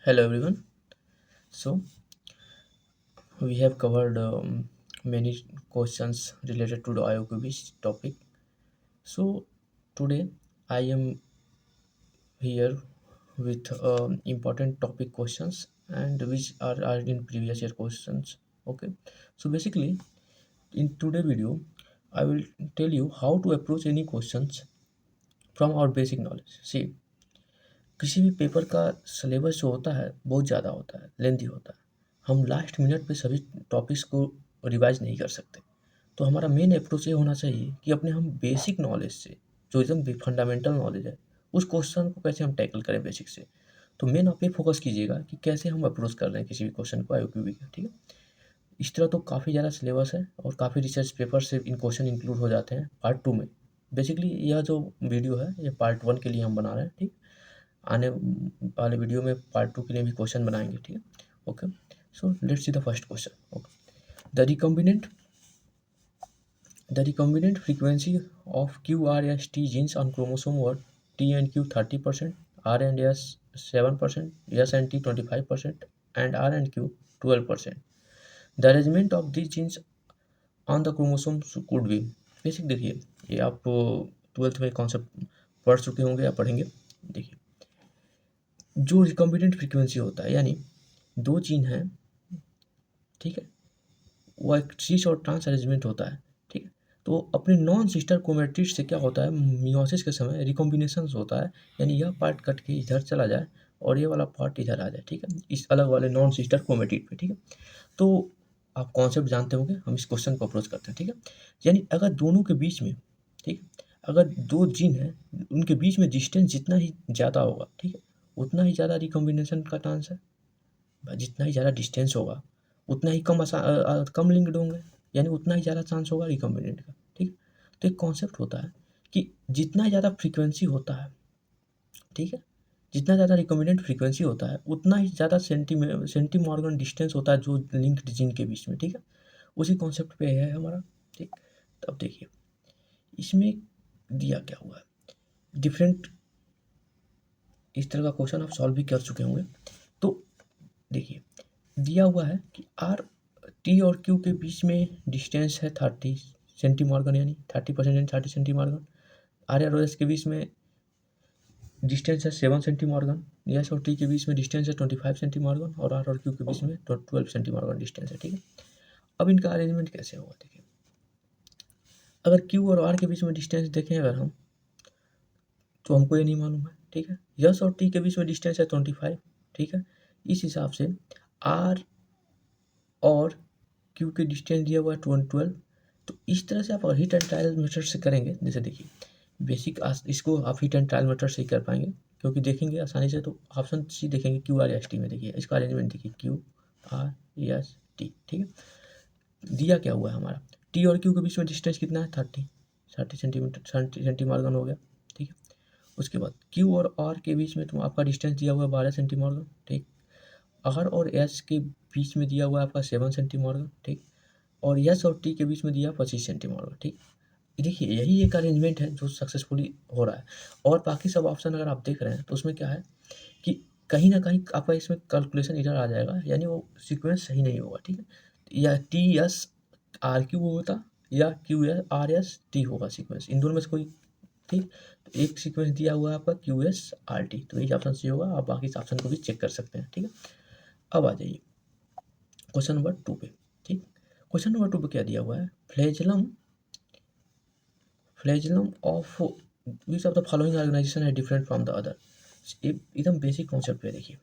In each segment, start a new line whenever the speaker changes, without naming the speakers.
Hello everyone. So we have covered many questions related to the IOQB topic. So today I am here with important topic questions and which are in previous year questions. Okay. So basically in today video I will tell you how to approach any questions from our basic knowledge. See, किसी भी paper का syllabus जो होता है बहुत ज़्यादा होता है, लेंथी होता है। हम लास्ट मिनट पे सभी टॉपिक्स को रिवाइज नहीं कर सकते। तो हमारा मेन अप्रोच ये होना चाहिए कि अपने हम बेसिक नॉलेज से, जो एकदम फंडामेंटल नॉलेज है, उस क्वेश्चन को कैसे हम टैकल करें बेसिक से। तो मेन आप ये फोकस कीजिएगा कि कैसे हम अप्रोच कर रहे हैं किसी भी क्वेश्चन को आईओक्यूबी का, ठीक है। इस तरह तो काफ़ी ज़्यादा सिलेबस है और काफ़ी रिसर्च पेपर से इन क्वेश्चन इंक्लूड हो जाते हैं पार्ट टू में। बेसिकली यह जो वीडियो है ये पार्ट वन के लिए हम बना रहे हैं, ठीक। आने वाले वीडियो में पार्ट टू के लिए भी क्वेश्चन बनाएंगे, ठीक है। Okay, so let's see the first question. Okay, the recombinant frequency of Q, R, S, T genes on chromosome were T and Q 30%, R and S 7%, S and T 25%, and R and Q 12%. The arrangement of these genes on the chromosomes could be। Basic देखिए, ये आप twelfth में concept पढ़ चुके होंगे या पढ़ेंगे। देखिए, जो रिकॉम्बिनेंट फ्रीक्वेंसी होता है यानी दो जीन हैं, ठीक है, वो एक सीस और ट्रांस अरेंजमेंट होता है, ठीक है। तो अपने नॉन सिस्टर क्रोमैटिड्स से क्या होता है, मियोसिस के समय रिकॉम्बिनेशन होता है, यानी यह पार्ट कट के इधर चला जाए और ये वाला पार्ट इधर आ जाए, ठीक है, इस अलग वाले नॉन सिस्टर क्रोमैटिड पे, ठीक है। तो आप कॉन्सेप्ट जानते होंगे, हम इस क्वेश्चन को अप्रोच करते हैं, ठीक है। यानी अगर दोनों के बीच में, ठीक है, अगर दो जीन हैं, उनके बीच में डिस्टेंस जितना ही ज़्यादा होगा, ठीक है, उतना ही ज़्यादा रिकॉम्बिनेशन का चांस है। जितना ही ज़्यादा डिस्टेंस होगा उतना ही कम लिंक्ड होंगे, यानी उतना ही ज़्यादा चांस होगा रिकॉम्बिनेंट का, ठीक। तो एक कॉन्सेप्ट होता है कि जितना ज़्यादा फ्रीक्वेंसी होता है, ठीक है, जितना ज़्यादा रिकॉम्बिनेंट फ्रीक्वेंसी होता है उतना ही ज़्यादा सेंटीमॉर्गन डिस्टेंस होता है जो लिंक्ड जीन के बीच में, ठीक है। उसी कॉन्सेप्ट पे है हमारा, ठीक। तो अब देखिए, इसमें दिया क्या हुआ है, डिफरेंट इस तरह का क्वेश्चन आप सॉल्व भी कर चुके होंगे। तो देखिए, दिया हुआ है कि आर टी और क्यू के बीच में डिस्टेंस है 30 सेंटीमॉर्गन, यानी 30% यानी 30 सेंटीमॉर्गन। आर और एस के बीच में डिस्टेंस है 7 सेंटीमॉर्गन। एस और टी के बीच में डिस्टेंस है 25 सेंटीमॉर्गन और आर और क्यू के बीच में 12 सेंटीमॉर्गन डिस्टेंस है, ठीक है। अब इनका अरेंजमेंट कैसे होगा, देखिए, अगर क्यू और आर के बीच में डिस्टेंस देखें अगर हम, तो हमको ये नहीं मालूम है, ठीक है। यस और टी के बीच में डिस्टेंस है 25, ठीक है। इस हिसाब से आर और क्यू के डिस्टेंस दिया हुआ है 12। तो इस तरह से आप हिट एंड ट्रायल मेथड से करेंगे, जैसे देखिए, बेसिक इसको आप हिट एंड ट्रायल मेथड से ही कर पाएंगे, क्योंकि देखेंगे आसानी से। तो ऑप्शन सी देखेंगे, क्यू आर एस टी में देखिए इसका अरेंजमेंट देखिए, क्यू आर एस टी, ठीक है। दिया क्या हुआ है हमारा, टी और क्यू के बीच में डिस्टेंस कितना है, 30 सेंटीमीटर, 30 सेंटीमार्गन हो गया, ठीक है। उसके बाद क्यू और आर के बीच में तो आपका डिस्टेंस दिया हुआ है 12 सेंटीमार्गन, ठीक। आर और एस के बीच में दिया हुआ है आपका 7 सेंटीमार्गन, ठीक। और यस और टी के बीच में दिया 25 सेंटीमीटर, ठीक। देखिए, यही एक अरेंजमेंट है जो सक्सेसफुली हो रहा है। और बाकी सब ऑप्शन अगर आप देख रहे हैं तो उसमें क्या है कि कहीं ना कहीं आपका इसमें कैलकुलेशन इधर आ जाएगा, यानी वो सीक्वेंस सही नहीं होगा, ठीक है। या टी एस आर क्यू होता या Q S R S T होगा सीक्वेंस, इन दोनों में से कोई, ठीक। तो एक सीक्वेंस दिया हुआ है आपका क्यू एस आर टी, तो यही ऑप्शन सही होगा। आप बाकी ऑप्शन को भी चेक कर सकते हैं, ठीक है। अब आ जाइए क्वेश्चन नंबर टू पे, ठीक। क्वेश्चन नंबर टू पे क्या दिया हुआ है, flagellum of which of the following organisation है डिफरेंट फ्रॉम द अदर। एकदम बेसिक कॉन्सेप्ट पे देखिए,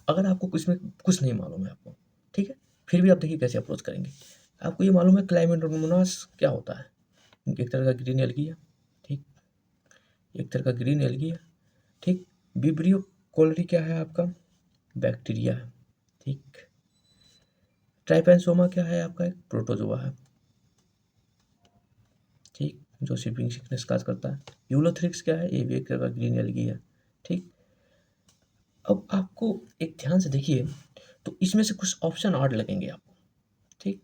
अगर आपको कुछ में कुछ नहीं मालूम है आपको, ठीक है, फिर भी आप देखिए कैसे अप्रोच करेंगे। आपको ये मालूम है क्लाइमेटोमोनास क्या होता है, एक तरह का ग्रीन एल्गी है, ठीक, एक तरह का ग्रीन एल्गी है, ठीक। विब्रियो कोलरी क्या है आपका, बैक्टीरिया है, ठीक। ट्राइपेंसोमा क्या है आपका, एक प्रोटोजोआ है, ठीक, जो शिपिंग सिकनेस काज करता है। यूलोथ्रिक्स क्या है, ये भी एक तरह का ग्रीन एल्गी है, ठीक। अब आपको एक ध्यान से देखिए, तो इसमें से कुछ ऑप्शन ऑड लगेंगे आपको, ठीक।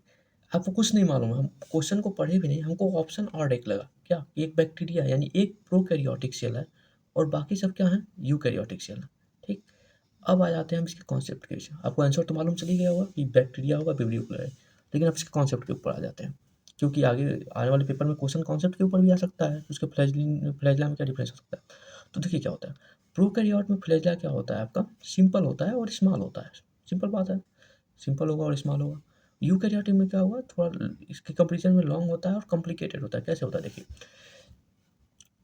आपको कुछ नहीं मालूम है, हम क्वेश्चन को पढ़े भी नहीं, हमको ऑप्शन ऑड एक लगा, क्या, एक बैक्टीरिया यानी एक प्रोकैरियोटिक सेल है और बाकी सब क्या है, यूकैरियोटिक सेल है, ठीक। अब आ जाते हैं हम इसके कॉन्सेप्ट के विषय। आपको आंसर तो मालूम चल ही गया होगा कि बैक्टीरिया होगा, विब्रियो क्लोराई, लेकिन अब इसके कॉन्सेप्ट के ऊपर आ जाते हैं, क्योंकि आगे आने वाले पेपर में क्वेश्चन कॉन्सेप्ट के ऊपर भी आ सकता है, उसके फ्लैजिला में क्या डिफरेंस हो सकता है। तो देखिए क्या होता है, प्रोकैरियोट में फ्लैजिला क्या होता है आपका, सिंपल होता है और स्मॉल होता है, सिंपल बात है, सिंपल होगा और स्मॉल होगा। यूकैरियोटिक में क्या होगा, थोड़ा इसके कंपेरिजन में लॉन्ग होता है और कॉम्प्लिकेटेड होता है। कैसे होता है देखिए,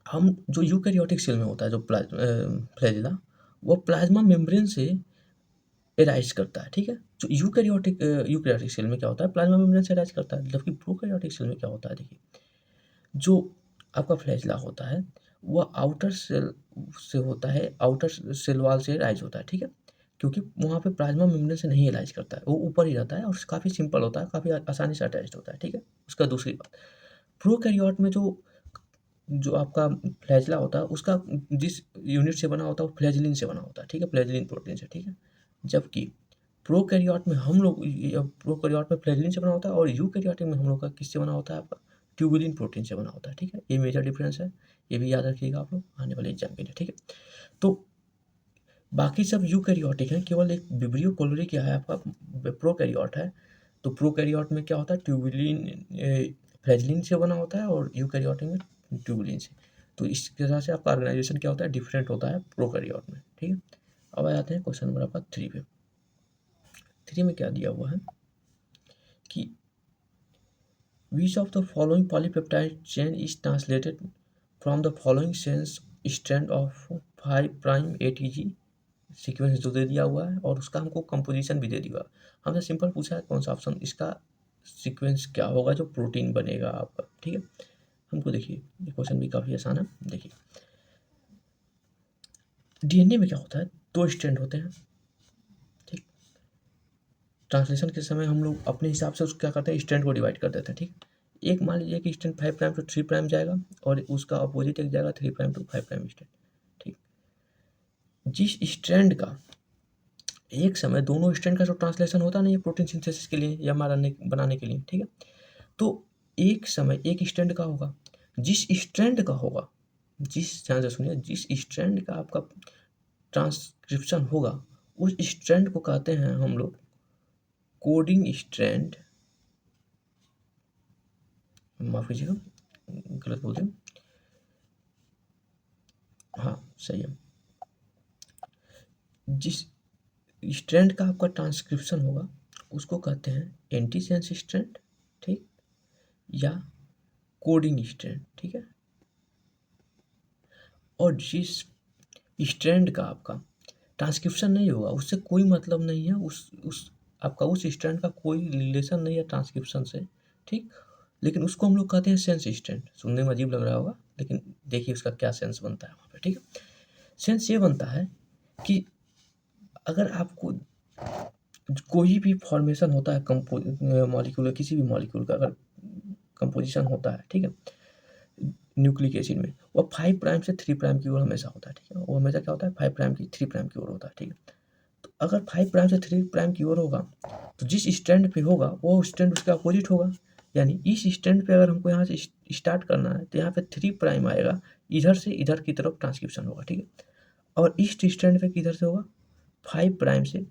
हम जो यूकैरियोटिक सेल में होता है जो फ्लैजिला, वो प्लाज्मा मेम्ब्रेन से एराइज करता है, ठीक है। जो यूकैरियोटिक सेल में क्या होता है, प्लाज्मा मेम्ब्रेन से एराइज करता है, जबकि प्रोकैरियोटिक सेल में क्या होता है देखिए, जो आपका फ्लैजिला होता है वह आउटर सेल से होता है, आउटर सेल वॉल से राइज होता है, ठीक है, क्योंकि वहाँ पे प्लाज्मा मेम्ब्रेन से नहीं राइज करता है, वो ऊपर ही रहता है और काफ़ी सिंपल होता है, काफ़ी आसानी से अटैच्ड होता है, ठीक है। उसका दूसरी बात, प्रोकैरियोट में जो जो आपका फ्लैजिला होता है उसका जिस यूनिट से बना होता है वो फ्लैजिलिन से बना होता है, ठीक है, फ्लैजिलिन प्रोटीन से, ठीक है। जबकि प्रोकैरियोट में हम लोग प्रोकैरियोट में फ्लैजिलिन से बना होता है और यूकैरियोटिक में हम लोग का किससे बना होता है आपका, ट्यूबुलिन प्रोटीन से बना होता है, ठीक है। ये मेजर डिफरेंस है, ये भी याद रखिएगा आप लोग आने वाले एग्जाम के लिए, ठीक है। तो बाकी सब यूकैरियोटिक हैं, केवल एक विब्रियो कोलोरी क्या है आपका, प्रोकैरियोट है। तो प्रोकैरियोट में क्या होता है, ट्यूबुलिन फ्लैजिलिन से बना होता है और यूकैरियोटिक में ट्यूबुलिन से। तो इसके हिसाब से आपका ऑर्गेनाइजेशन क्या होता है, डिफरेंट होता है प्रोकैरियोट में, ठीक है। अब आ जाते हैं क्वेश्चन नंबर आपका 3 पे। 3 में क्या दिया हुआ है कि which of the following polypeptide chain is translated from the following sense strand of 5 prime ATG sequence जो दे दिया हुआ है और उसका हमको कंपोजिशन भी दे दिया। हमसे सिंपल पूछा है कौन सा ऑप्शन इसका सीक्वेंस क्या होगा जो प्रोटीन बनेगा आपका, ठीक है। हमको देखिए ये क्वेश्चन भी काफ़ी आसान है। देखिए डीएनए में क्या होता है, 2 स्ट्रैंड होते हैं, ठीक। ट्रांसलेशन के समय हम लोग अपने हिसाब से उसको क्या करते हैं, स्ट्रैंड को डिवाइड कर देते हैं, ठीक। एक मान लीजिए कि स्ट्रैंड 5 प्राइम टू 3 प्राइम जाएगा और उसका अपोजिट एक जाएगा 3 प्राइम टू 5 प्राइम स्ट्रैंड, ठीक। जिस स्ट्रैंड का एक समय दोनों स्ट्रैंड का जो ट्रांसलेशन होता नहीं है प्रोटीन सिंथेसिस के लिए या मरने बनाने के लिए, ठीक है। तो एक समय एक स्ट्रैंड का होगा, जिस स्ट्रैंड का होगा, जिस ध्यान से सुनिए, जिस स्ट्रैंड का आपका ट्रांसक्रिप्शन होगा उस स्ट्रैंड को कहते हैं हम लोग कोडिंग स्ट्रैंड, माफ कीजिएगा गलत बोल दिया, हाँ सही है। जिस स्ट्रैंड का आपका ट्रांसक्रिप्शन होगा उसको कहते हैं एंटीसेंस स्ट्रैंड, ठीक, या कोडिंग स्ट्रैंड, ठीक है। और जिस स्ट्रैंड का आपका ट्रांसक्रिप्शन नहीं होगा उससे कोई मतलब नहीं है, उस आपका उस स्ट्रैंड का कोई रिलेशन नहीं है ट्रांसक्रिप्शन से, ठीक। लेकिन उसको हम लोग कहते हैं सेंस स्ट्रैंड। सुनने में अजीब लग रहा होगा लेकिन देखिए उसका क्या सेंस बनता है वहाँ पे, ठीक है। सेंस ये बनता है कि अगर आपको कोई भी फॉर्मेशन होता है मॉलिक्यूल, किसी भी मॉलिक्यूल का अगर कंपोजिशन होता है, ठीक है, न्यूक्लिक एसिड में, वो 5 प्राइम से 3 प्राइम की ओर हमेशा होता है, ठीक है। वो हमेशा क्या होता है, 5 प्राइम की 3 प्राइम की ओर होता है, ठीक है। तो अगर 5 प्राइम से 3 प्राइम की ओर होगा तो जिस स्टैंड पे होगा वो स्टैंड उसके अपोजिट होगा, यानी इस स्टैंड पे अगर हमको यहाँ से स्टार्ट करना है तो यहाँ पे 3 प्राइम आएगा, इधर से इधर की तरफ ट्रांसक्रिप्शन होगा, ठीक है। और इस स्टैंड पे किधर से होगा, 5 प्राइम से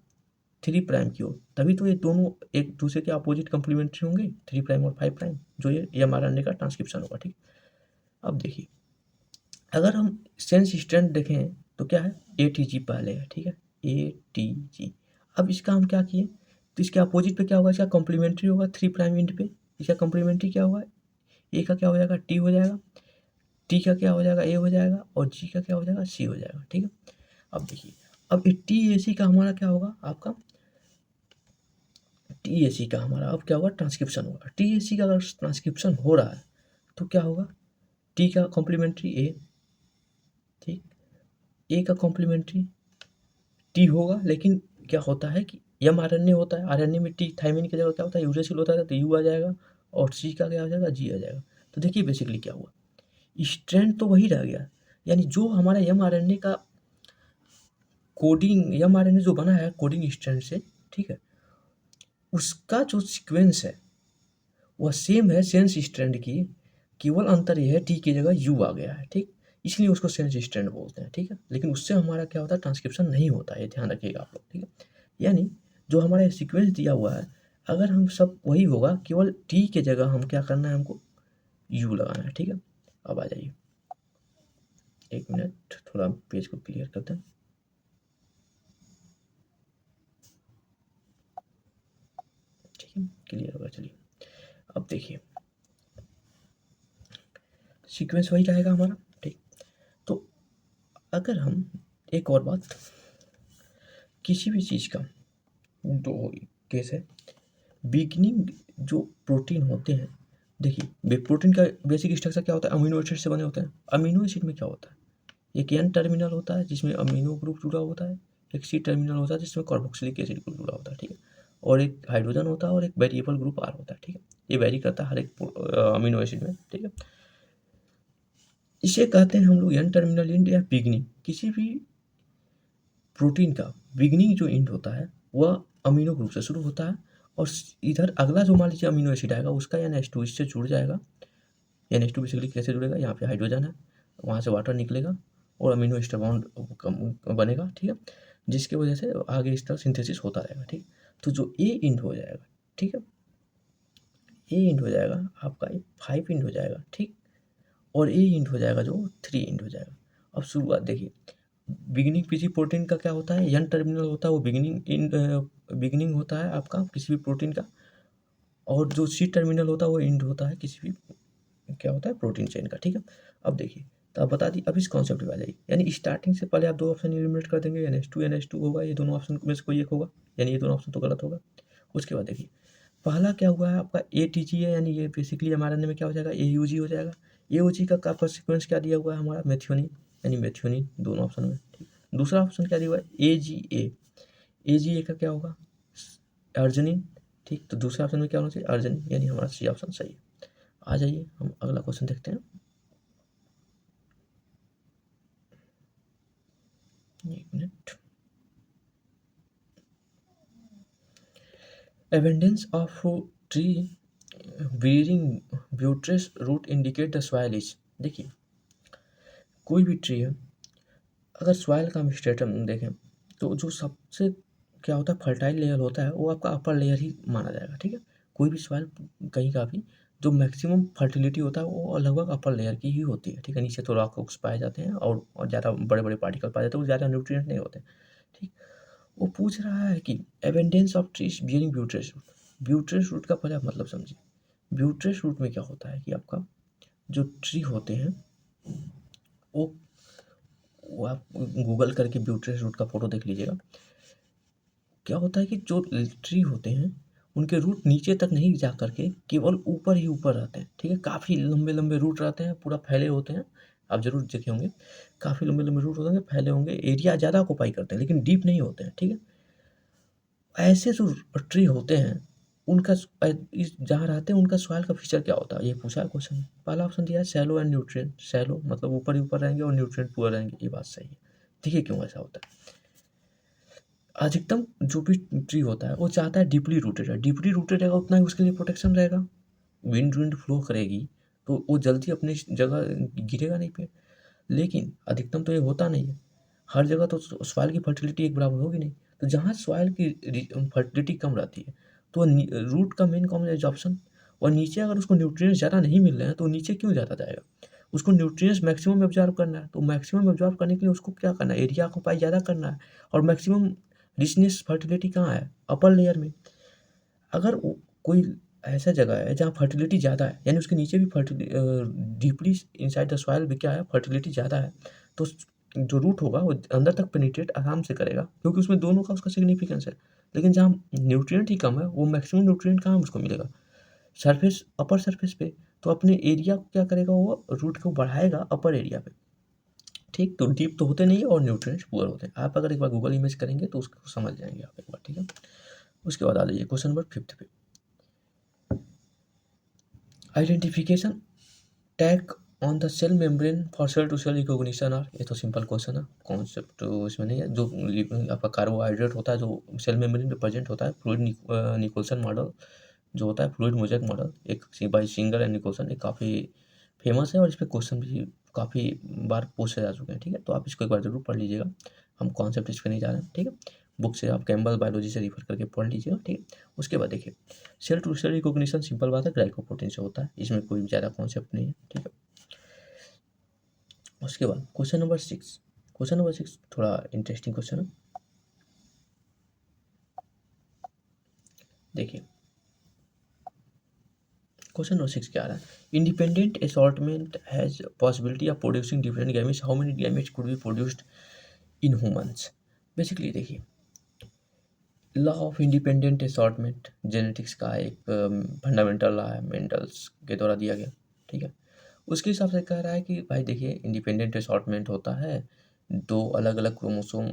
3 प्राइम की ओर, तभी तो ये दोनों एक दूसरे के अपोजिट कंप्लीमेंट्री होंगे, 3 प्राइम और 5 प्राइम, जो ये mRNA का ट्रांसक्रिप्शन होगा, ठीक। अब देखिए अगर हम सेंस स्ट्रैंड देखें तो क्या है, ATG पहले है, ठीक है, ATG। अब इसका हम क्या किए, तो इसके अपोजिट पे क्या होगा, इसका कॉम्प्लीमेंट्री होगा 3 प्राइम एंड पे, इसका कॉम्प्लीमेंट्री क्या होगा, ए का क्या हो जाएगा, टी हो जाएगा, टी का क्या हो जाएगा, ए हो जाएगा, और जी का क्या हो जाएगा, सी हो जाएगा, ठीक है। अब देखिए अब ये TAC का हमारा क्या होगा, आपका TAC का हमारा अब क्या होगा, ट्रांसक्रिप्शन होगा। TAC का अगर ट्रांसक्रिप्शन हो रहा है तो क्या होगा, टी का कॉम्प्लीमेंट्री ए, ठीक, ए का कॉम्प्लीमेंट्री टी होगा, लेकिन क्या होता है कि mRNA होता है, RNA में टी थाइमिन की जगह क्या होता है, यूरेसिल होता है, तो यू आ जाएगा, और सी का क्या आ जाएगा, जी आ जाएगा। तो देखिए बेसिकली क्या हुआ, स्ट्रैंड तो वही रह गया, यानी जो हमारा mRNA का कोडिंग, mRNA जो बना है कोडिंग स्ट्रैंड से, ठीक है, उसका जो सीक्वेंस है वह सेम है सेंस स्ट्रैंड की, केवल अंतर यह है टी की जगह यू आ गया है, ठीक। इसलिए उसको सेंस स्ट्रैंड बोलते हैं, ठीक है। लेकिन उससे हमारा क्या होता है, ट्रांसक्रिप्शन नहीं होता है, ये ध्यान रखिएगा आप लोग, ठीक है। यानी जो हमारा सीक्वेंस दिया हुआ है, अगर हम सब वही होगा, केवल टी के जगह हम क्या करना है, हमको यू लगाना है, ठीक है। अब आ जाइए, एक मिनट, थोड़ा पेज को क्लियर करते हैं। ठीक है, क्लियर होगा। चलिए अब देखिए, सीक्वेंस वही रहेगा हमारा, ठीक। तो अगर हम एक और बात, किसी भी चीज़ का दो केस है, बिगनिंग जो प्रोटीन होते हैं, देखिए प्रोटीन का बेसिक स्ट्रक्चर क्या होता है, अमीनो एसिड से बने होते हैं। अमीनो एसिड में क्या होता है, एक एन टर्मिनल होता है जिसमें अमीनो ग्रुप जुड़ा होता है, एक सी टर्मिनल होता है जिसमें कार्बोक्सिलिक एसिड ग्रुप जुड़ा होता है, ठीक है। और एक हाइड्रोजन होता है और एक वेरिएबल ग्रुप आर होता है, ठीक है। ये वेरी करता है हर एक अमीनो एसिड में, ठीक है। इसे कहते हैं हम लोग एन टर्मिनल एंड या बिगनिंग। किसी भी प्रोटीन का बिगनिंग जो एंड होता है वह अमीनो ग्रुप से शुरू होता है, और इधर अगला जो मान लीजिए अमीनो एसिड आएगा उसका NH2 इससे जुड़ जाएगा। NH2 बेसिकली कैसे जुड़ेगा, यहाँ पे हाइड्रोजन है, वहाँ से वाटर निकलेगा और अमीनो एस्टर बॉन्ड बनेगा, ठीक है। जिसकी वजह से आगे इस तरह सिंथेसिस होता रहेगा, ठीक। तो जो ए इंड हो जाएगा, ठीक है, ए इंड हो जाएगा आपका, 5 इंड हो जाएगा, ठीक। और ए इंड हो जाएगा जो 3 इंड हो जाएगा। अब शुरुआत देखिए, बिगिनिंग किसी प्रोटीन का क्या होता है, एन टर्मिनल होता है, वो बिगिनिंग होता है आपका किसी भी प्रोटीन का। और जो सी टर्मिनल होता है वो इंड होता है किसी भी क्या होता है, प्रोटीन चेन का, ठीक है। अब देखिए, तो आप बता दी, अब इस कॉन्सेप्ट पे आ जाइए। यानी स्टार्टिंग से पहले आप दो ऑप्शन एलिमिनेट कर देंगे, NH2 होगा, ये दोनों ऑप्शन में से कोई एक होगा, यानी ये दोनों ऑप्शन तो गलत होगा। उसके बाद देखिए, पहला क्या हुआ है आपका, ATG है, यानी ये बेसिकली mRNA में क्या हो जाएगा, AUG हो जाएगा। AUG का आपका सीक्वेंस क्या दिया हुआ है हमारा, मेथियोनिन, यानी मेथियोनिन दोनों ऑप्शन में, ठीक। दूसरा ऑप्शन क्या दिया हुआ है, AGA। AGA का क्या होगा, अर्जिनिन, ठीक। तो दूसरे ऑप्शन में क्या होना चाहिए, अर्जिनिन, यानी हमारा सी ऑप्शन सही है। आ जाइए हम अगला क्वेश्चन देखते हैं। एक minute. Evidence of tree bearing buttress root indicate the soil is। देखिए, कोई भी ट्री है, अगर सॉइल का हम स्टेटम देखें तो जो सबसे क्या होता है, फर्टाइल लेयर होता है वो आपका अपर लेयर ही माना जाएगा, ठीक है। कोई भी सॉइल कहीं का भी जो मैक्सिमम फर्टिलिटी होता है वो लगभग अपर लेयर की ही होती है, ठीक है। नीचे तो रॉक पाए जाते हैं और ज़्यादा बड़े बड़े पार्टिकल पाए जाते हैं, वो ज़्यादा न्यूट्रिएंट नहीं होते, ठीक। वो पूछ रहा है कि abundance of trees bearing buttress root. Buttress root का पहले आप मतलब समझिए। ब्यूट्रेस रूट में क्या होता है कि आपका जो ट्री होते हैं वो वो आप गूगल करके ब्यूट्रेस रूट का फोटो देख लीजिएगा। क्या होता है कि जो ट्री होते हैं उनके रूट नीचे तक नहीं जा करके केवल ऊपर ही ऊपर रहते हैं, ठीक है। काफ़ी लंबे लंबे रूट रहते हैं, पूरा फैले होते हैं, आप जरूर देखे होंगे। काफ़ी लंबे लंबे रूट होते हैं, फैले होंगे, एरिया ज़्यादा ऑक्यूपाई करते हैं लेकिन डीप नहीं होते हैं, ठीक है। ऐसे जो ट्री होते हैं उनका जहाँ रहते हैं उनका सॉइल का फीचर क्या होता है, ये पूछा है क्वेश्चन। पहला ऑप्शन दिया है सैलो एंड न्यूट्रिएंट। सैलो मतलब ऊपर ही ऊपर रहेंगे और न्यूट्रिएंट पुअर रहेंगे, ये बात सही है। देखिए क्यों ऐसा होता है, अधिकतम जो भी ट्री होता है वो चाहता है डीपली रूटेड है, डीपली रूटेड रहेगा उतना ही उसके लिए प्रोटेक्शन रहेगा। विंड फ्लो करेगी तो वो जल्दी अपनी जगह गिरेगा नहीं पे। लेकिन अधिकतम तो ये होता नहीं है, हर जगह तो सॉइल की फर्टिलिटी एक बराबर होगी नहीं। तो जहाँ सॉइल की फर्टिलिटी कम रहती है तो रूट का मेन कॉमन एब्जॉर्प्शन, और नीचे अगर उसको न्यूट्रिएंट्स ज़्यादा नहीं मिल रहे हैं तो नीचे क्यों ज़्यादा जाएगा, उसको न्यूट्रिएंट्स मैक्सिमम एब्जॉर्ब करना है। तो मैक्सिमम एब्जॉर्ब करने के लिए उसको क्या करना है, एरिया ऑक्यूपाई ज़्यादा करना है। और मैक्सिमम रिचनेस फर्टिलिटी कहाँ है, अपर लेयर में। अगर कोई ऐसा जगह है जहाँ फर्टिलिटी ज़्यादा है, यानी उसके नीचे भी डीपली इनसाइड द सॉइल भी क्या है, फर्टिलिटी ज़्यादा है, तो जो रूट होगा वो अंदर तक पेनिट्रेट आराम से करेगा, क्योंकि उसमें दोनों का उसका सिग्निफिकेंस है। लेकिन जहाँ न्यूट्रिएंट ही कम है वो मैक्सिमम न्यूट्रिएंट कहाँ उसको मिलेगा, सरफेस, अपर सरफेस पे। तो अपने एरिया को क्या करेगा, वो रूट को बढ़ाएगा अपर एरिया पे, ठीक। तो डीप तो होते नहीं है और न्यूट्रिएंट्स पुअर होते हैं। आप अगर एक बार गूगल इमेज करेंगे तो उसको समझ जाएंगे आप एक बार, ठीक है। उसके बाद आ जाइए क्वेश्चन नंबर 5 पे, identification tag on the cell membrane for cell to cell recognition are. ये तो सिंपल क्वेश्चन है, कॉन्सेप्ट तो इसमें नहीं है। जो आपका कार्बोहाइड्रेट होता है जो सेल मेम्ब्रेन पे प्रेजेंट होता है, फ्लूइड निकोल्सन मॉडल जो होता है, फ्लूइड मोज़ेक मॉडल, एक बाई सिंगर एंड निकोल्सन, एक काफ़ी फेमस है और इस पर क्वेश्चन भी काफ़ी बार पूछे जा चुके हैं, ठीक है। तो आप इसको एक बार ज़रूर पढ़ लीजिएगा, हम कॉन्सेप्ट इस पे नहीं जा रहे हैं, ठीक है। बुक से आप कैम्पबेल बायोलॉजी से रेफर करके पढ़ लीजिएगा, ठीक है। उसके बाद देखिए cell to cell recognition simple बात है, ग्लाइकोप्रोटीन से होता है, इसमें कोई ज़्यादा कॉन्सेप्ट नहीं है, ठीक है। उसके बाद क्वेश्चन नंबर 6 थोड़ा इंटरेस्टिंग क्वेश्चन है। देखिए क्वेश्चन नंबर 6 क्या आ रहा है, independent assortment has possibility of producing different gametes, how many gametes could be produced in humans. Basically देखिए law of independent assortment genetics का एक फंडामेंटल लॉ है, मेंडल्स के द्वारा दिया गया, ठीक है। उसके हिसाब से कह रहा है कि भाई देखिए इंडिपेंडेंट असॉर्टमेंट होता है, दो अलग अलग क्रोमोसोम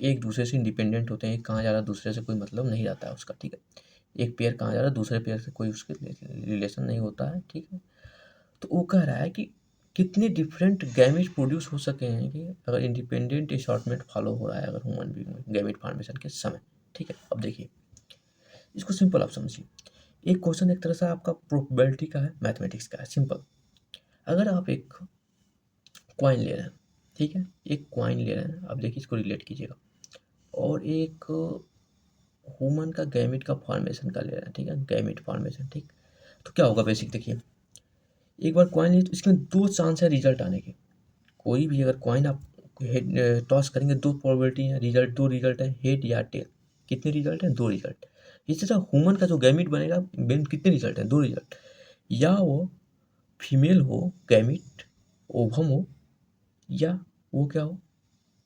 एक दूसरे से इंडिपेंडेंट होते हैं, एक कहाँ जा रहा है दूसरे से कोई मतलब नहीं रहता है उसका, ठीक है। एक पेयर कहाँ जा रहा है दूसरे पेयर से कोई उसके रिलेशन नहीं होता है, ठीक है। तो वो कह रहा है कि कितने डिफरेंट गैमेट प्रोड्यूस हो सके हैं कि अगर इंडिपेंडेंट असॉर्टमेंट फॉलो हो रहा है अगर ह्यूमन बीइंग में गैमेट फॉर्मेशन के समय, ठीक है। अब देखिए इसको सिंपल आप समझिए, एक क्वेश्चन एक तरह से आपका प्रोबेबिलिटी का है, मैथमेटिक्स का है, सिंपल। अगर आप एक कॉइन ले रहे हैं, ठीक है, एक कॉइन ले रहे हैं, अब देखिए इसको रिलेट कीजिएगा, और एक ह्यूमन का गैमेट का फॉर्मेशन का ले रहे हैं, ठीक है, गैमेट फॉर्मेशन, ठीक। तो क्या होगा बेसिक देखिए, एक बार कॉइन लिए तो इसमें दो चांस है रिजल्ट आने के। कोई भी अगर कॉइन आप टॉस करेंगे, दो प्रोबेबिलिटी है, रिजल्ट दो रिजल्ट है, हेड या टेल। कितने रिजल्ट हैं? दो रिजल्ट। इसी तरह ह्यूमन का जो गैमिट बनेगा मेन कितने रिजल्ट हैं? दो रिजल्ट। या वो फीमेल हो गैमिट, ओवम हो, या वो क्या हो,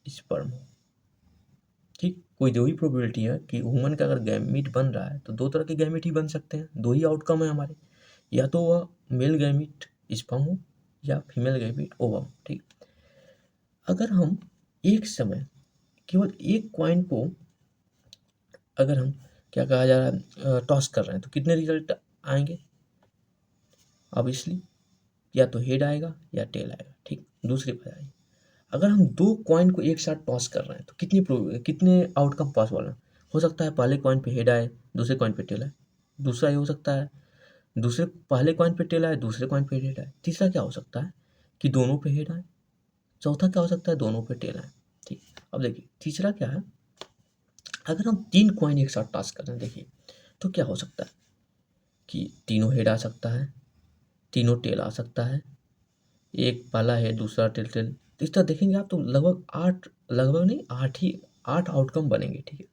स्पर्म हो, ठीक। कोई दो ही प्रोबेबिलिटी है कि ह्यूमन का अगर गैमिट बन रहा है तो दो तरह के गैमिट ही बन सकते हैं, दो ही आउटकम है हमारे, या तो वह मेल गैमिट स्पर्म हो या फीमेल गैमिट ओवम, ठीक। अगर हम एक समय केवल एक कॉइन को अगर हम क्या कहा जा रहा है टॉस कर रहे हैं तो कितने रिजल्ट आएंगे? ऑब्वियसली या तो हेड आएगा या टेल आएगा, ठीक। दूसरी बात आएगी, अगर हम दो कॉइन को एक साथ टॉस कर रहे हैं तो कितने आउटकम पॉसिबल है? हो सकता है पहले कॉइन पे हेड आए, दूसरे कॉइन पे टेल आए। दूसरा ये हो सकता है दूसरे पहले कॉइन पे टेल आए, दूसरे कॉइन पे हेड आए। तीसरा क्या हो सकता है कि दोनों पे हेड आए। चौथा क्या हो सकता है? दोनों पे टेल आए, ठीक। अब देखिए तीसरा क्या है, अगर हम तीन कॉइन एक साथ टॉस कर रहे हैं देखिए तो क्या हो सकता है कि तीनों हेड आ सकता है, तीनों टेल आ सकता है, एक पहला हेड दूसरा टेल टेल। तो इस तरह देखेंगे आप तो लगभग आठ, लगभग नहीं आठ आउटकम बनेंगे, ठीक है।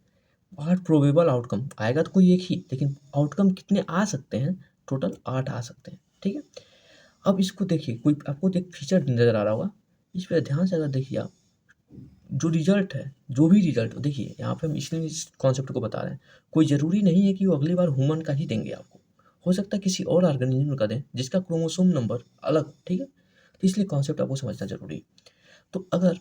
आठ प्रोबेबल आउटकम आएगा तो कोई एक ही, लेकिन आउटकम कितने आ सकते हैं? टोटल आठ आ सकते हैं, ठीक है। अब इसको देखिए, कोई आपको एक फीचर नजर आ रहा होगा, इस पर ध्यान से अगर देखिए आप, जो रिजल्ट है, जो भी रिजल्ट देखिए यहाँ पे हम इसलिए इस कॉन्सेप्ट को बता रहे हैं, कोई ज़रूरी नहीं है कि वो अगली बार ह्यूमन का ही देंगे आपको, हो सकता है किसी और ऑर्गेनिज्म का दें जिसका क्रोमोसोम नंबर अलग हो, ठीक है। तो इसलिए कॉन्सेप्ट आपको समझना जरूरी है। तो अगर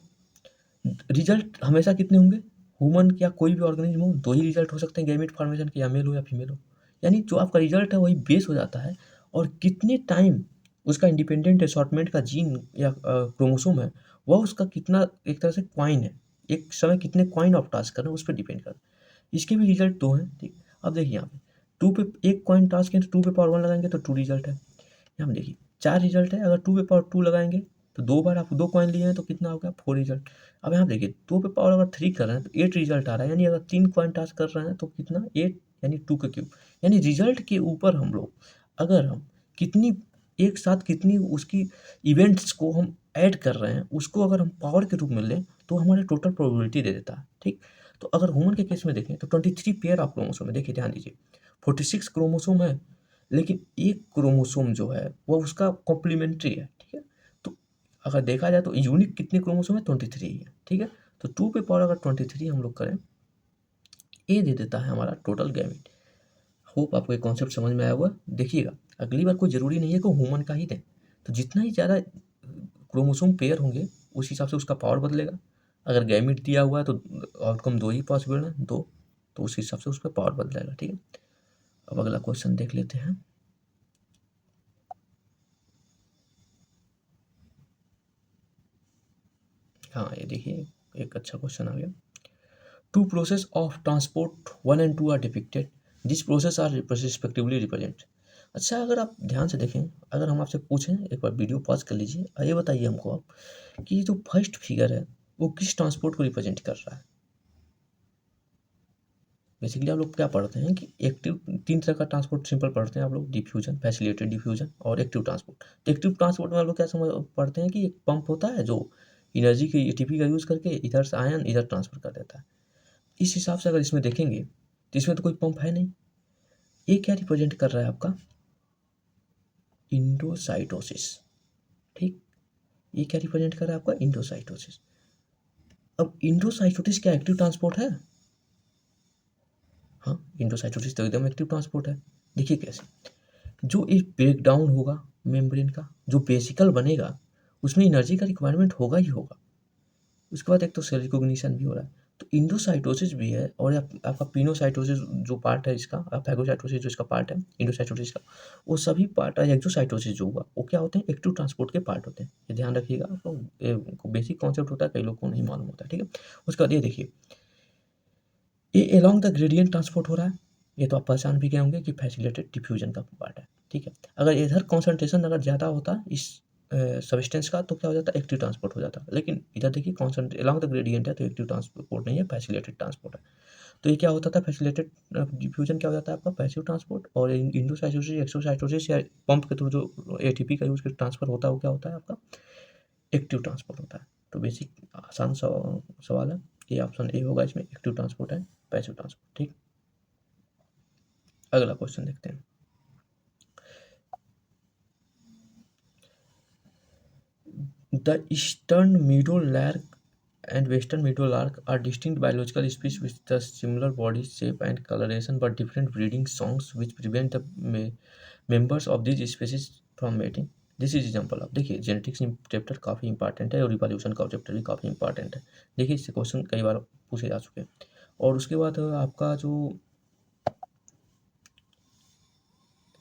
रिजल्ट हमेशा कितने होंगे, ह्यूमन या कोई भी ऑर्गेनिज्म हो, दो ही रिजल्ट हो सकते हैं गैमेट फॉर्मेशन के, या मेल हो या फीमेल हो, यानी जो आपका रिजल्ट है वही बेस हो जाता है। और कितने टाइम उसका इंडिपेंडेंट असॉर्टमेंट का जीन या क्रोमोसोम है, वह उसका कितना एक तरह से क्वाइन है, एक समय कितने क्वाइन ऑफ टास्क कर रहे हैं उस पर डिपेंड करता है। इसके भी रिजल्ट दो हैं, ठीक। अब देखिए यहाँ पे टू पे एक कॉइन टास्क है तो टू पे पावर वन लगाएंगे तो टू रिजल्ट है। यहाँ हम देखिए चार रिजल्ट है, अगर टू पे पावर टू लगाएंगे तो दो बार आप दो कॉइन लिए हैं तो कितना हो गया? Four result. अब यहाँ देखिए टू पे पावर अगर थ्री कर रहे हैं तो एट रिजल्ट आ रहा है, यानी अगर तीन कॉइन टास्क कर रहे हैं तो कितना? एट, यानी टू का क्यूब। यानी रिजल्ट के ऊपर हम लोग अगर हम कितनी एक साथ कितनी उसकी इवेंट्स को हम ऐड कर रहे हैं उसको अगर हम पावर के रूप में लें तो हमारे टोटल प्रोबेबिलिटी दे देता है, ठीक। तो अगर ह्यूमन के केस में देखें तो 23 पेयर ऑफ क्रोमोसोम है, देखिए ध्यान दीजिए, 46 क्रोमोसोम है, लेकिन एक क्रोमोसोम जो है वो उसका कॉम्प्लीमेंट्री है, ठीक है। तो अगर देखा जाए तो यूनिक कितने क्रोमोसोम है? 23 है, ठीक है। तो टू पे पावर अगर 23 हम लोग करें, ये दे देता है हमारा टोटल गैमेट। होप आपको ये कॉन्सेप्ट समझ में आया होगा। देखिएगा अगली बार कोई ज़रूरी नहीं है कि ह्यूमन का ही दें, तो जितना ही ज़्यादा क्रोमोसोम पेयर होंगे उस हिसाब से उसका पावर बदलेगा। अगर गैमेट दिया हुआ है तो आउटकम दो ही पॉसिबल है, दो, तो उस हिसाब से उसका पावर बदलेगा, ठीक है। अब अगला क्वेश्चन देख लेते हैं। हाँ ये देखिए एक अच्छा क्वेश्चन आ गया। Two process of transport 1 and 2 are depicted. These process are respectively represent. अच्छा, अगर आप ध्यान से देखें, अगर हम आपसे पूछें, एक बार वीडियो पॉज़ कर लीजिए और ये बताइए हमको आप कि ये जो फर्स्ट फिगर है, वो किस ट्रांसपोर्ट को रिप्रेज़ेंट कर रहा है? बेसिकली आप लोग क्या पढ़ते हैं कि एक्टिव 3 तरह का ट्रांसपोर्ट सिंपल पढ़ते हैं आप लोग, डिफ्यूज़न, फैसिलिटेटेड डिफ्यूज़न और एक्टिव ट्रांसपोर्ट। तो एक्टिव ट्रांसपोर्ट में आप लोग क्या समझ पढ़ते हैं कि एक पंप होता है जो एनर्जी की एटीपी का यूज़ करके इधर से आयन इधर ट्रांसफ़र कर देता है। इस हिसाब से अगर इसमें देखेंगे, तो इसमें तो कोई पंप है नहीं। ये क्या रिप्रेज़ेंट कर रहा है आपका? एंडोसाइटोसिस, ठीक? ये क्या रिप्रेज़ेंट कर रहा है आपका? एंडोसाइटोसिस। अब एंडोसाइटोसिस क्या एक्टिव ट्रांसपोर्ट है? हाँ, एंडोसाइटोसिस तो एकदम एक्टिव ट्रांसपोर्ट है। देखिए कैसे? जो एक ब्रेकडाउन होगा मेम्ब्रेन का, जो वेसिकल बनेगा, उसमें एनर्जी का रिक्वायरमेंट होगा ही होगा। उसके बाद एक तो सेल रिकॉग्निशन भी हो रहा है। तो एंडोसाइटोसिस भी है और आपका पिनोसाइटोसिस जो पार्ट है इसका, फैगोसाइटोसिस जो इसका पार्ट है एंडोसाइटोसिस का, वो सभी पार्ट एक्सोसाइटोसिस जो हुआ, वो क्या होते हैं? एक्टिव ट्रांसपोर्ट के पार्ट होते हैं। ये ध्यान रखिएगा, आप लोग बेसिक कॉन्सेप्ट होता है, कई लोग को नहीं मालूम होता है, ठीक है? उसके बाद ये देखिए, ये अलोंग द ग्रेडियंट ट्रांसपोर्ट हो रहा है। ये तो आप पहचान भी गए होंगे कि फैसिलिटेटेड डिफ्यूजन का पार्ट है, ठीक है? अगर इधर कॉन्सन्ट्रेशन अगर ज़्यादा होता इस सब्सटेंस का, तो क्या हो जाता? एक्टिव ट्रांसपोर्ट हो जाता। लेकिन इधर देखिए अलोंग द ग्रेडियंट है, तो एक्टिव ट्रांसपोर्ट नहीं है, फैसिलिटेटेड ट्रांसपोर्ट है। तो ये क्या होता था? फैसिलिटेटेड डिफ्यूजन क्या हो जाता है आपका? Passive transport. और एंडोसाइटोसिस, एक्सोसाइटोसिस या पंप के थ्रू जो एटीपी का यूज़ करके ट्रांसफर होता है, वो क्या होता है आपका? एक्टिव ट्रांसपोर्ट होता है। तो बेसिक आसान सवाल है। ये ऑप्शन ए होगा इसमें, एक्टिव ट्रांसपोर्ट है, पैसिव ट्रांसपोर्ट, ठीक? अगला क्वेश्चन देखते हैं। The eastern meadowlark and western meadowlark are distinct biological species with the similar body shape and coloration but different breeding songs which prevent the members of these species from mating. This is example of, देखिए genetics chapter काफ़ी important है और revolution का chapter भी काफ़ी important है। देखिए इससे क्वेश्चन कई बार पूछे जा चुके हैं। और उसके बाद आपका जो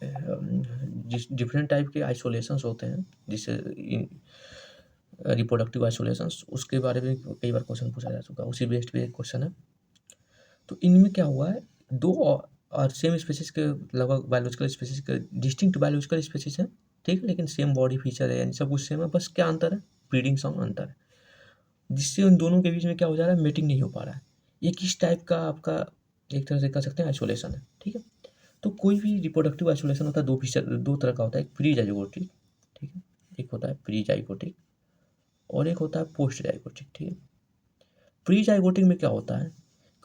जिस डिफरेंट टाइप के आइसोलेशंस होते हैं, जिससे रिप्रोडक्टिव आइसोलेशंस, उसके बारे में कई बार क्वेश्चन पूछा जा चुका है। उसी बेस्ड पे एक क्वेश्चन है। तो इनमें क्या हुआ है, दो और सेम स्पेसीज के लगभग बायोलॉजिकल स्पेसीज के डिस्टिंक्ट बायोलॉजिकल स्पेसीज हैं, ठीक है, लेकिन सेम बॉडी फीचर है, यानी सब कुछ सेम है, बस क्या अंतर है? ब्रीडिंग सॉन्ग अंतर है, जिससे उन दोनों के बीच में क्या हो जा रहा है? मीटिंग नहीं हो पा रहा है। ये किस टाइप का आपका एक तरह से कह सकते हैं आइसोलेशन है, ठीक है? तो कोई भी रिप्रोडक्टिव आइसोलेशन होता है, दो फीचर, दो तरह का होता है। एक प्री जाइगोटिक, ठीक है, एक होता है प्री जाइगोटिक और एक होता है पोस्ट जाइगोटिक, ठीक है? प्री जाइगोटिक में क्या होता है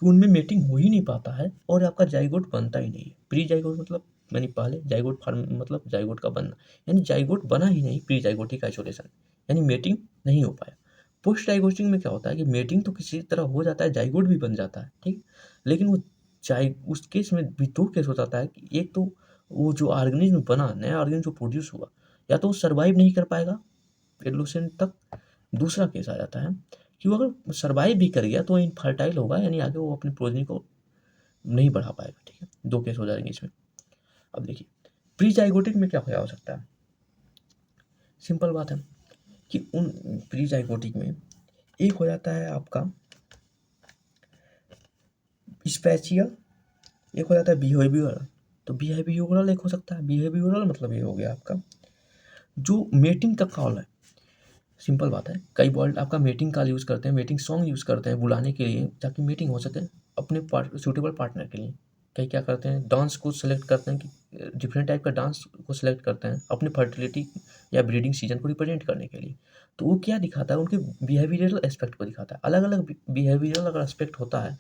कि उनमें मेटिंग हो ही नहीं पाता है और आपका जाइगोट बनता ही नहीं है। प्री जाइगोट मतलब यानी पहले, जाइगोट फार्म मतलब जाइगोट का बनना, यानी जाइगोट बना ही नहीं, प्री जाइगोटिक आइसोलेशन, यानी मेटिंग नहीं हो पाया। पोस्ट जाइगोटिक में क्या होता है कि मेटिंग तो किसी तरह हो जाता है, जाइगोट भी बन जाता है, ठीक, लेकिन वो जाइ उस केस में भी दो केस हो जाता है कि एक तो वो जो ऑर्गेनिज्म बना, नया ऑर्गेनिज्म जो प्रोड्यूस हुआ, या तो वो सर्वाइव नहीं कर पाएगा एडोलेसेंट तक। दूसरा केस आ जाता है कि वो अगर सर्वाइव भी कर गया तो इनफर्टाइल होगा, यानी आगे वो अपनी प्रोजनी को नहीं बढ़ा पाएगा, ठीक है? दो केस हो जाएंगे इसमें। अब देखिए प्री जाइगोटिक में क्या हो सकता है? सिंपल बात है कि उन प्री जाइगोटिक में एक हो जाता है आपका स्पेचियल, एक हो जाता है बिहेवियरल। तो बिहेवियरल एक हो सकता है, बिहेवियरल मतलब ये हो गया आपका जो मेटिंग का कॉल है। सिंपल बात है, कई बर्ड आपका मेटिंग कॉल यूज़ करते हैं, मेटिंग सॉन्ग यूज़ करते हैं बुलाने के लिए, ताकि मीटिंग हो सके अपने सूटेबल पार्टनर के लिए। कई क्या करते हैं, डांस को सेलेक्ट करते हैं कि डिफरेंट टाइप का डांस को सेलेक्ट करते हैं अपने फर्टिलिटी या ब्रीडिंग सीजन को रिप्रेजेंट करने के लिए। तो वो क्या दिखाता है? उनके बिहेवियरल एस्पेक्ट को दिखाता है। अलग अलग बिहेवियरल अगर एस्पेक्ट होता है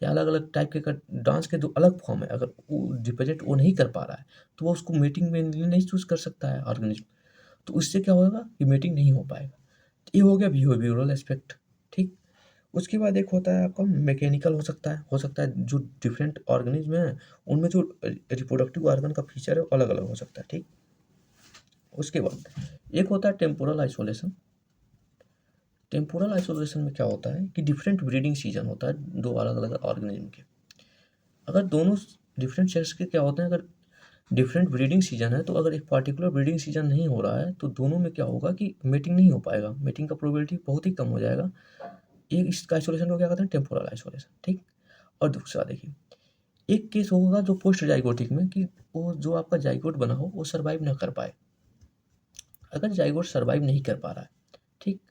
या अलग अलग टाइप के डांस के जो अलग फॉर्म है, अगर वो रिप्रेजेंट वो नहीं कर पा रहा है, तो वो उसको मीटिंग में नहीं चूज़ कर सकता है ऑर्गेनिज्म। तो उससे क्या होगा कि मीटिंग नहीं हो पाएगा। ये हो गया बिहेवियरल एस्पेक्ट, ठीक। उसके बाद एक होता है आपका मैकेनिकल, हो सकता है जो डिफरेंट ऑर्गेनिज्म है उनमें जो रिप्रोडक्टिव ऑर्गन का फीचर है वो अलग अलग हो सकता है, ठीक। उसके बाद एक होता है टेम्पोरल आइसोलेशन। टेम्पोरल आइसोलेशन में क्या होता है कि डिफरेंट ब्रीडिंग सीजन होता है दो अलग अलग ऑर्गेनिज्म के। अगर दोनों डिफरेंट सेक्स के क्या होते हैं, अगर डिफरेंट ब्रीडिंग सीजन है, तो अगर एक पार्टिकुलर ब्रीडिंग सीजन नहीं हो रहा है, तो दोनों में क्या होगा कि मीटिंग नहीं हो पाएगा, मीटिंग का प्रोबेबिलिटी बहुत ही कम हो जाएगा। एक इसका आइसोलेशन को क्या कहते हैं? टेम्पोरल आइसोलेशन, ठीक। और दूसरा देखिए, एक केस होगा जो पोस्ट जाइगोटिक में कि वो जो आपका जाइगोट बना हो वो सर्वाइव ना कर पाए। अगर जाइगोट सर्वाइव नहीं कर पा रहा है, ठीक,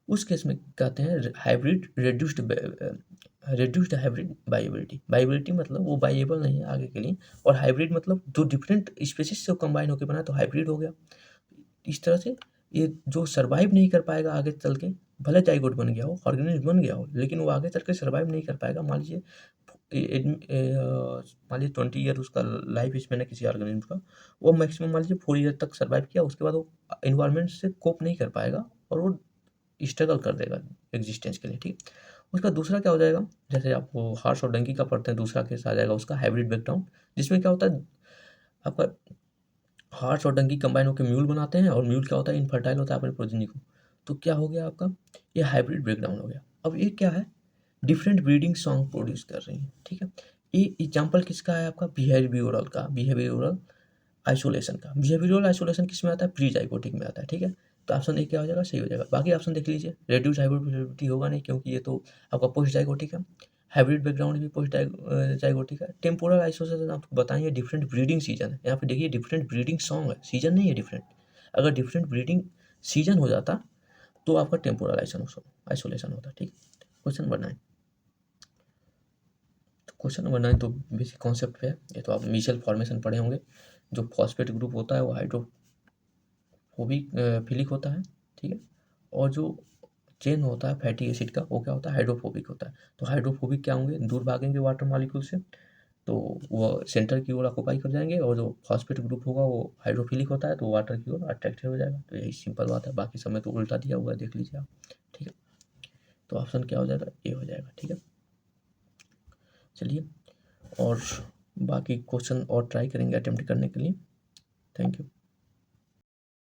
उस केस में कहते हैं हाइब्रिड रेड्यूस्ड हाइब्रिड बाइबिलिटी। बाइबिलिटी मतलब वो बाइएबल नहीं है आगे के लिए, और हाइब्रिड मतलब जो डिफरेंट स्पेसिस से कंबाइन होकर बना तो हाइब्रिड हो गया। इस तरह से ये जो सर्वाइव नहीं कर पाएगा आगे चल के, भले जाइगोट बन गया हो, ऑर्गेनिज्म बन गया हो, लेकिन वो आगे चल के सर्वाइव नहीं कर पाएगा। मान लीजिए मान लीजिए 20 ईयर उसका लाइफ स्पेन है किसी ऑर्गेनिज्म का, वो मैक्सिमम मान लीजिए 4 ईयर तक सर्वाइव किया, उसके बाद वो इन्वायरमेंट से कोप नहीं कर पाएगा और वो स्ट्रगल कर देगा एग्जिस्टेंस के लिए, ठीक। उसका दूसरा क्या हो जाएगा, जैसे आपको हॉर्स और डंकी का पढ़ते हैं, दूसरा केस आ जाएगा उसका हाइब्रिड बैकग्राउंड, जिसमें क्या होता है आपका हॉर्स और डंकी कंबाइन होकर म्यूल बनाते हैं, और म्यूल क्या होता है, इनफर्टाइल होता है अपने प्रोजेनी को। तो क्या हो गया आपका, ये हाइब्रिड ब्रेकडाउन हो गया। अब ये क्या है, डिफरेंट ब्रीडिंग सॉन्ग प्रोड्यूस कर रही हैं, ठीक है। ये एग्जाम्पल किसका है आपका, बिहेवियरल का, बिहेवियरल आइसोलेशन का। बिहेवियरल आइसोलेशन किस में आता है, प्री जाइगोटिक में आता है, ठीक है। तो ऑप्शन ए क्या हो जाएगा, सही हो जाएगा। बाकी ऑप्शन देख लीजिए, रेड्यूस हाइब्रिडिटी होगा नहीं, क्योंकि ये तो आपका पोस्ट जाइगोटिक है। हाइब्रिड बैकग्राउंड भी पोस्ट जाइगोटिक है। टेम्पोरल आइसोलेशन आपको बताएंगे डिफरेंट ब्रीडिंग सीजन है, यहाँ पे देखिए डिफरेंट ब्रीडिंग सॉन्ग है, सीजन नहीं है डिफरेंट। अगर डिफरेंट ब्रीडिंग सीजन हो जाता तो आपका टेम्पोरल आइसोलेशन होता, ठीक। Question number 9। तो क्वेश्चन नंबर 9 तो बेसिक कॉन्सेप्ट पे है, ये तो आप मिशेल फॉर्मेशन पढ़े होंगे। जो फॉस्फेट ग्रुप होता है वो हाइड्रोफोबिक फिलिक होता है, ठीक है। और जो चेन होता है फैटी एसिड का, वो क्या होता है, हाइड्रोफोबिक होता है। तो हाइड्रोफोबिक क्या होंगे, दूर भागेंगे वाटर मॉलिक्यूल से, तो वो सेंटर की ओर ऑक्यूपाई कर जाएंगे। और जो फॉस्फेट ग्रुप होगा वो हाइड्रोफिलिक होता है, तो वाटर की ओर अट्रैक्टेड हो जाएगा। तो यही सिंपल बात है, बाकी समय तो उल्टा दिया हुआ है, देख लीजिए आप, ठीक है। तो ऑप्शन क्या हो जाएगा, ए हो जाएगा, ठीक है। चलिए, और बाकी क्वेश्चन और ट्राई करेंगे अटेम्प्ट करने के लिए। Thank you.